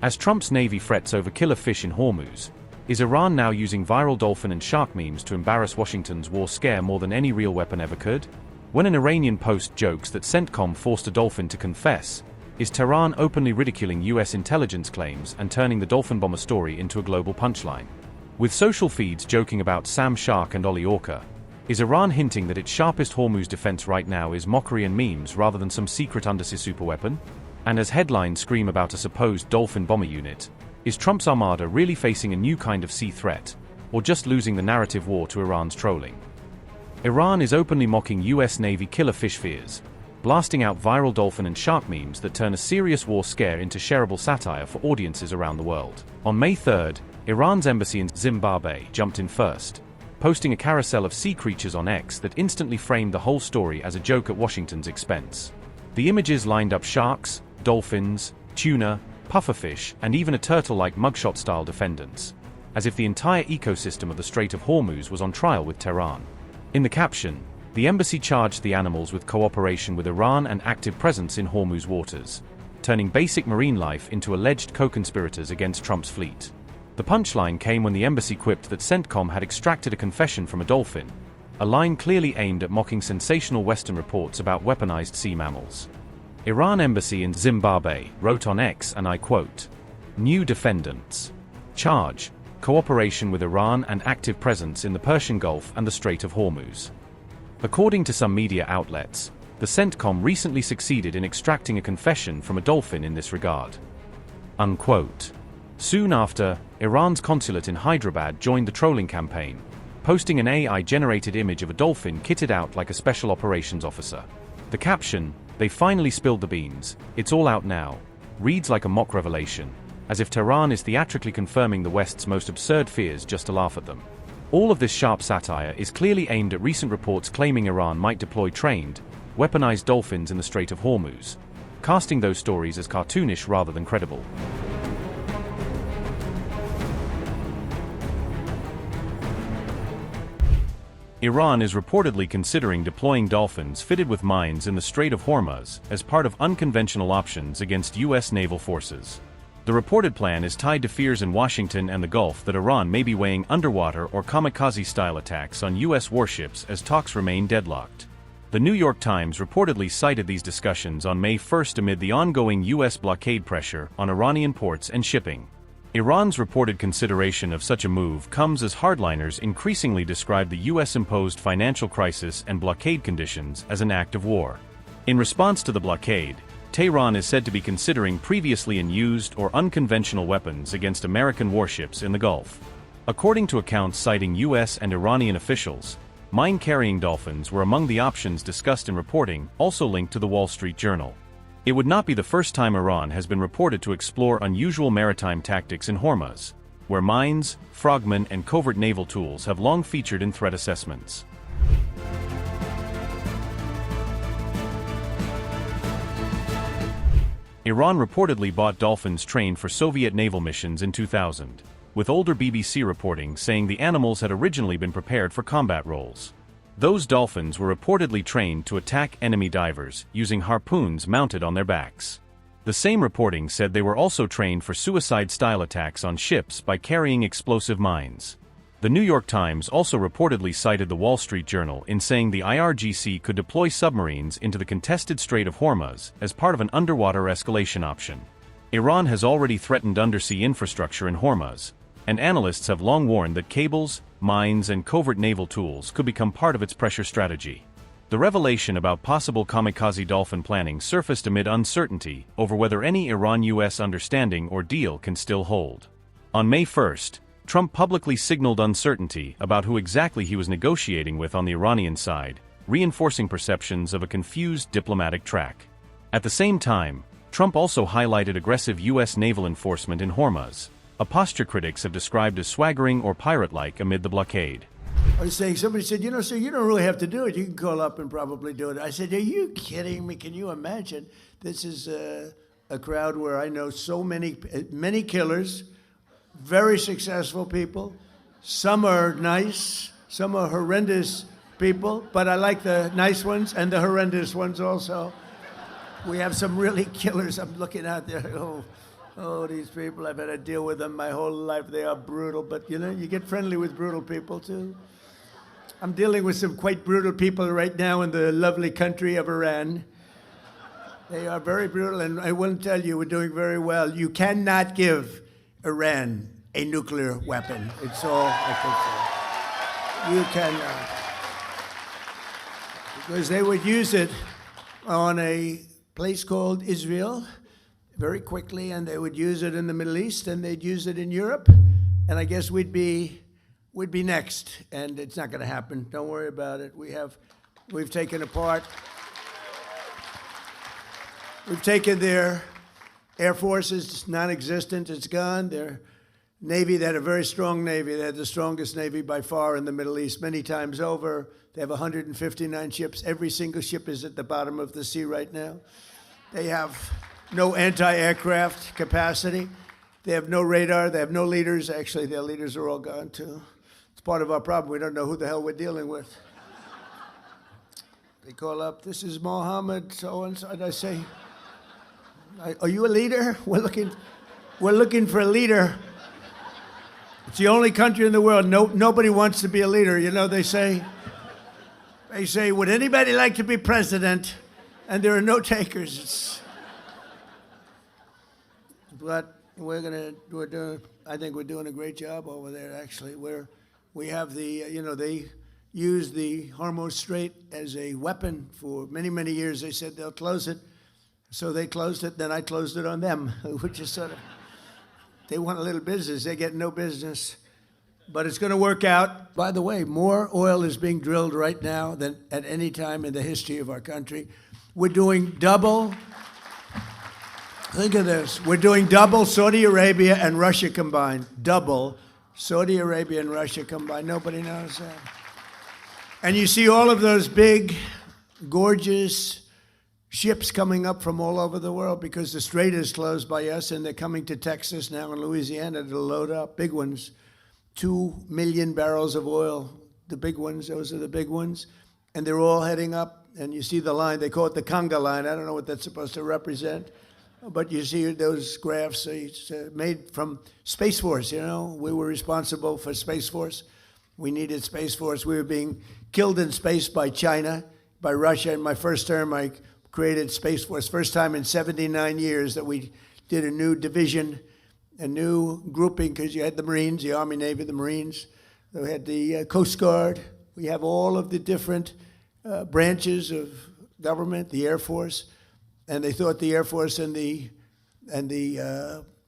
As Trump's Navy frets over killer fish in Hormuz, is Iran now using viral dolphin and shark memes to embarrass Washington's war scare more than any real weapon ever could? When an Iranian post jokes that CENTCOM forced a dolphin to confess, is Tehran openly ridiculing US intelligence claims and turning the dolphin bomber story into a global punchline? With social feeds joking about Sam Shark and Ollie Orca, is Iran hinting that its sharpest Hormuz defense right now is mockery and memes rather than some secret undersea superweapon? And as headlines scream about a supposed dolphin bomber unit, is Trump's armada really facing a new kind of sea threat, or just losing the narrative war to Iran's trolling? Iran is openly mocking US Navy killer fish fears, blasting out viral dolphin and shark memes that turn a serious war scare into shareable satire for audiences around the world. On May 3rd, Iran's embassy in Zimbabwe jumped in first, posting a carousel of sea creatures on X that instantly framed the whole story as a joke at Washington's expense. The images lined up sharks, dolphins, tuna, pufferfish, and even a turtle-like mugshot-style defendants, as if the entire ecosystem of the Strait of Hormuz was on trial with Tehran. In the caption, the embassy charged the animals with cooperation with Iran and active presence in Hormuz waters, turning basic marine life into alleged co-conspirators against Trump's fleet. The punchline came when the embassy quipped that CENTCOM had extracted a confession from a dolphin, a line clearly aimed at mocking sensational Western reports about weaponized sea mammals. Iran embassy in Zimbabwe wrote on X, and I quote, "New defendants. Charge: cooperation with Iran and active presence in the Persian Gulf and the Strait of Hormuz." According to some media outlets, the CENTCOM recently succeeded in extracting a confession from a dolphin in this regard. Unquote. Soon after, Iran's consulate in Hyderabad joined the trolling campaign, posting an AI-generated image of a dolphin kitted out like a special operations officer. The caption, "They finally spilled the beans, it's all out now," reads like a mock revelation, as if Tehran is theatrically confirming the West's most absurd fears just to laugh at them. All of this sharp satire is clearly aimed at recent reports claiming Iran might deploy trained, weaponized dolphins in the Strait of Hormuz, casting those stories as cartoonish rather than credible. Iran is reportedly considering deploying dolphins fitted with mines in the Strait of Hormuz as part of unconventional options against US naval forces. The reported plan is tied to fears in Washington and the Gulf that Iran may be weighing underwater or kamikaze-style attacks on US warships as talks remain deadlocked. The New York Times reportedly cited these discussions on May 1st amid the ongoing US blockade pressure on Iranian ports and shipping. Iran's reported consideration of such a move comes as hardliners increasingly describe the US-imposed financial crisis and blockade conditions as an act of war. In response to the blockade, Tehran is said to be considering previously unused or unconventional weapons against American warships in the Gulf. According to accounts citing US and Iranian officials, mine-carrying dolphins were among the options discussed in reporting, also linked to the Wall Street Journal. It would not be the first time Iran has been reported to explore unusual maritime tactics in Hormuz, where mines, frogmen, and covert naval tools have long featured in threat assessments. Iran reportedly bought dolphins trained for Soviet naval missions in 2000, with older BBC reporting saying the animals had originally been prepared for combat roles. Those dolphins were reportedly trained to attack enemy divers using harpoons mounted on their backs. The same reporting said they were also trained for suicide-style attacks on ships by carrying explosive mines. The New York Times also reportedly cited the Wall Street Journal in saying the IRGC could deploy submarines into the contested Strait of Hormuz as part of an underwater escalation option. Iran has already threatened undersea infrastructure in Hormuz, and analysts have long warned that cables, mines, and covert naval tools could become part of its pressure strategy. The revelation about possible kamikaze dolphin planning surfaced amid uncertainty over whether any Iran-US understanding or deal can still hold. On May 1st, Trump publicly signaled uncertainty about who exactly he was negotiating with on the Iranian side, reinforcing perceptions of a confused diplomatic track. At the same time, Trump also highlighted aggressive US naval enforcement in Hormuz, a posture critics have described as swaggering or pirate-like amid the blockade. I was saying, somebody said, sir, you don't really have to do it. You can call up and probably do it. I said, are you kidding me? Can you imagine? This is a crowd where I know so many killers, very successful people. Some are nice, some are horrendous people, but I like the nice ones and the horrendous ones also. We have some really killers. I'm looking out there. Oh, Oh, these people, I've had to deal with them my whole life. They are brutal, but you know, you get friendly with brutal people too. I'm dealing with some quite brutal people right now in the lovely country of Iran. They are very brutal, and I will tell you, we're doing very well. You cannot give Iran a nuclear weapon. It's all I can say. You cannot. Because they would use it on a place called Israel very quickly, and they would use it in the Middle East, and they'd use it in Europe, and I guess we'd be next, and it's not going to happen. Don't worry about it. We've taken apart. We've taken their Air Force is non-existent. It's gone. Their Navy, they had a very strong Navy. They had the strongest Navy by far in the Middle East, many times over. They have 159 ships. Every single ship is at the bottom of the sea right now. They have no anti-aircraft capacity. They have no radar. They have no leaders. Actually, their leaders are all gone, too. It's part of our problem. We don't know who the hell we're dealing with. They call up, this is Mohammed, so-and-so, and I say, are you a leader? We're looking for a leader. It's the only country in the world, nobody wants to be a leader. You know, they say, would anybody like to be president? And there are no takers. But I think we're doing a great job over there, actually. We have the, they used the Hormuz Strait as a weapon for many, many years. They said they'll close it. So they closed it, then I closed it on them, which is sort of, they want a little business, they get no business. But it's going to work out. By the way, more oil is being drilled right now than at any time in the history of our country. We're doing double, think of this, we're doing double Saudi Arabia and Russia combined. Double Saudi Arabia and Russia combined. Nobody knows that. And you see all of those big, gorgeous ships coming up from all over the world because the strait is closed by us, and they're coming to Texas now and Louisiana to load up, big ones. 2 million barrels of oil, the big ones, those are the big ones. And they're all heading up, and you see the line, they call it the conga line. I don't know what that's supposed to represent, but you see those graphs, it's made from Space Force, you know. We were responsible for Space Force. We needed Space Force. We were being killed in space by China, by Russia. In my first term, I created Space Force. First time in 79 years that we did a new division, a new grouping, because you had the Marines, the Army, Navy, the Marines. We had the Coast Guard. We have all of the different branches of government, the Air Force. And they thought the Air Force and the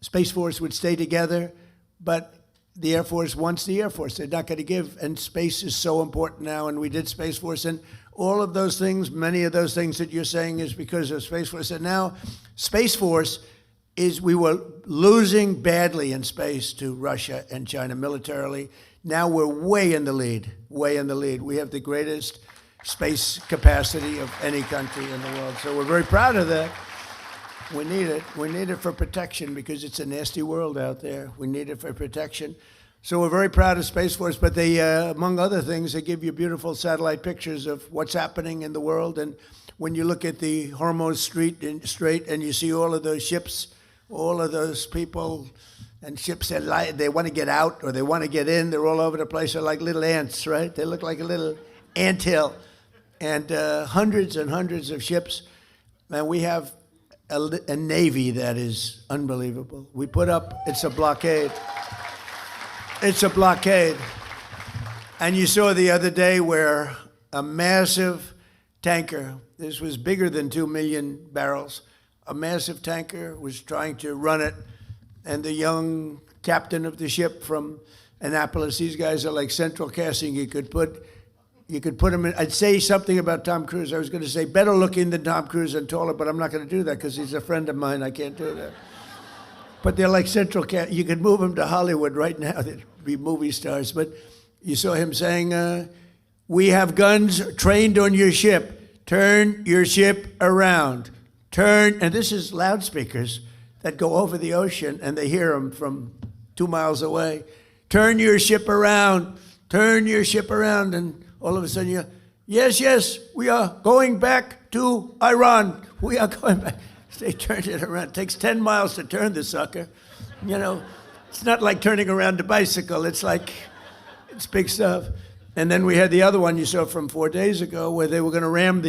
Space Force would stay together, but the Air Force wants the Air Force. They're not going to give, and space is so important now, and we did Space Force, and all of those things, many of those things that you're saying is because of Space Force. And now Space Force we were losing badly in space to Russia and China militarily. Now we're way in the lead, way in the lead. We have the greatest space capacity of any country in the world. So we're very proud of that. We need it. We need it for protection because it's a nasty world out there. We need it for protection. So we're very proud of Space Force, but they, among other things, they give you beautiful satellite pictures of what's happening in the world. And when you look at the Hormuz Strait and you see all of those ships, all of those people and ships that they want to get out or they want to get in, they're all over the place. They're like little ants, right? They look like a little anthill. And hundreds and hundreds of ships. And we have a Navy that is unbelievable. We put up, it's a blockade. It's a blockade. And you saw the other day where a massive tanker, this was bigger than 2 million barrels, a massive tanker was trying to run it, and the young captain of the ship from Annapolis, these guys are like central casting. You could put him in. I'd say something about Tom Cruise. I was going to say better looking than Tom Cruise and taller, but I'm not going to do that because he's a friend of mine. I can't do that. But they're like central cast. You could move them to Hollywood right now. They'd be movie stars. But you saw him saying, we have guns trained on your ship. Turn your ship around. Turn, and this is loudspeakers that go over the ocean, and they hear them from 2 miles away. Turn your ship around. Turn your ship around. And all of a sudden, yes, we are going back to Iran. We are going back. They turned it around. It takes 10 miles to turn the sucker. You know, it's not like turning around a bicycle. It's big stuff. And then we had the other one you saw from 4 days ago where they were going to ram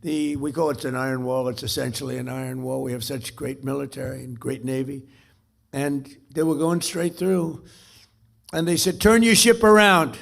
we call it an iron wall. It's essentially an iron wall. We have such great military and great Navy. And they were going straight through. And they said, turn your ship around.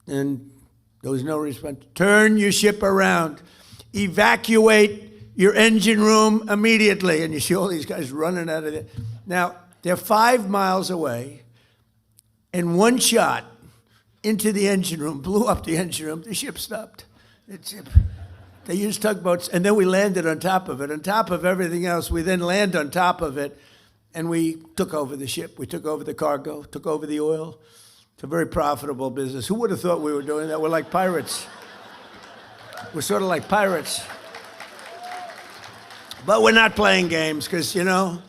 And there was no response. Turn your ship around. Evacuate your engine room immediately. And you see all these guys running out of there. Now, they're 5 miles away, and one shot into the engine room, blew up the engine room, the ship stopped. They used tugboats, and then we landed on top of it. On top of everything else, we then land on top of it, and we took over the ship. We took over the cargo, took over the oil. It's a very profitable business. Who would have thought we were doing that? We're like pirates. We're sort of like pirates. But we're not playing games because, you know,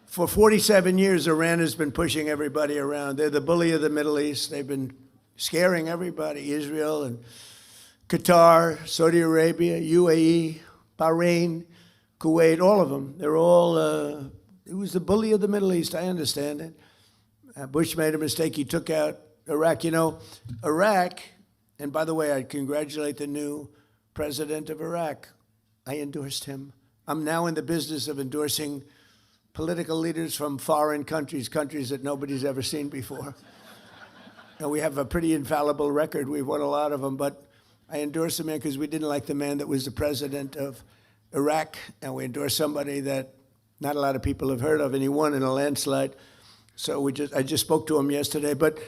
for 47 years, Iran has been pushing everybody around. They're the bully of the Middle East. They've been scaring everybody, Israel and Qatar, Saudi Arabia, UAE, Bahrain, Kuwait, all of them. They're all, it was the bully of the Middle East. I understand it. Bush made a mistake. He took out Iraq. You know, Iraq, and by the way, I congratulate the new president of Iraq. I endorsed him. I'm now in the business of endorsing political leaders from foreign countries, countries that nobody's ever seen before. And we have a pretty infallible record. We've won a lot of them, but I endorsed the man because we didn't like the man that was the president of Iraq, and we endorsed somebody that not a lot of people have heard of, and he won in a landslide. So I just spoke to him yesterday. But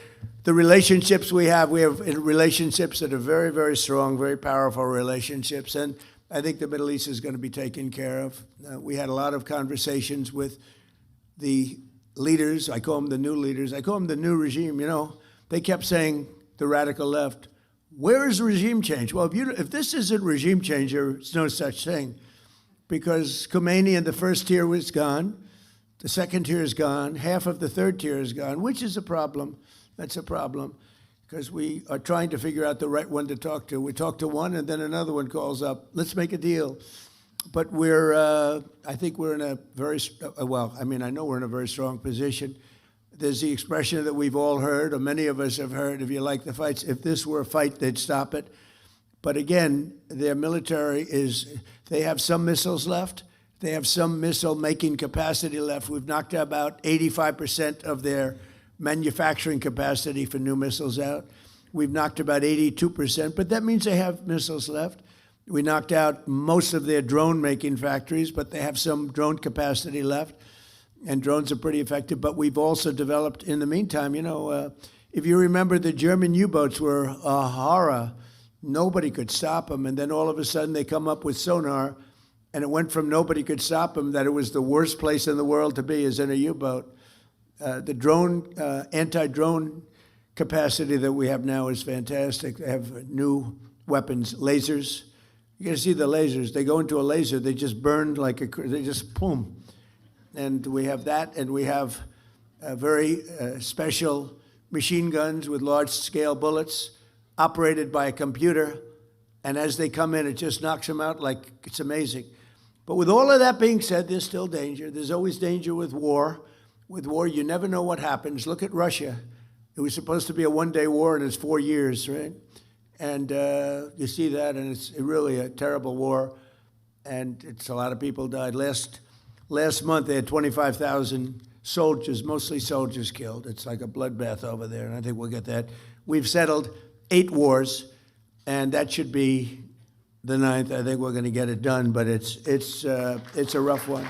the relationships we have relationships that are very, very strong, very powerful relationships, and I think the Middle East is going to be taken care of. We had a lot of conversations with the leaders. I call them the new leaders. I call them the new regime. You know, they kept saying, the radical left, where is regime change? Well, if this isn't regime change, there's no such thing. Because Khomeini in the first tier was gone. The second tier is gone. Half of the third tier is gone, which is a problem. That's a problem. Because we are trying to figure out the right one to talk to. We talk to one, and then another one calls up. Let's make a deal. But I think we're in a very, I know we're in a very strong position. There's the expression that we've all heard, or many of us have heard, if you like the fights, if this were a fight, they'd stop it. But again, their military they have some missiles left. They have some missile-making capacity left. We've knocked out about 85% of their manufacturing capacity for new missiles out. We've knocked about 82%, but that means they have missiles left. We knocked out most of their drone-making factories, but they have some drone capacity left, and drones are pretty effective. But we've also developed, in the meantime, you know, if you remember, the German U-boats were a horror. Nobody could stop them, and then all of a sudden they come up with sonar, and it went from nobody could stop them that it was the worst place in the world to be is in a U-boat. The drone, anti-drone capacity that we have now is fantastic. They have new weapons, lasers. You got to see the lasers. They go into a laser, they just burn they just boom. And we have that, and we have very special machine guns with large-scale bullets operated by a computer. And as they come in, it just knocks them out like it's amazing. But with all of that being said, there's still danger. There's always danger with war. With war, you never know what happens. Look at Russia. It was supposed to be a one-day war, and it's 4 years, right? And you see that, and it's really a terrible war. And it's a lot of people died. Last month, they had 25,000 soldiers, mostly soldiers, killed. It's like a bloodbath over there, and I think we'll get that. We've settled 8 wars, and that should be the 9th. I think we're going to get it done, but it's a rough one.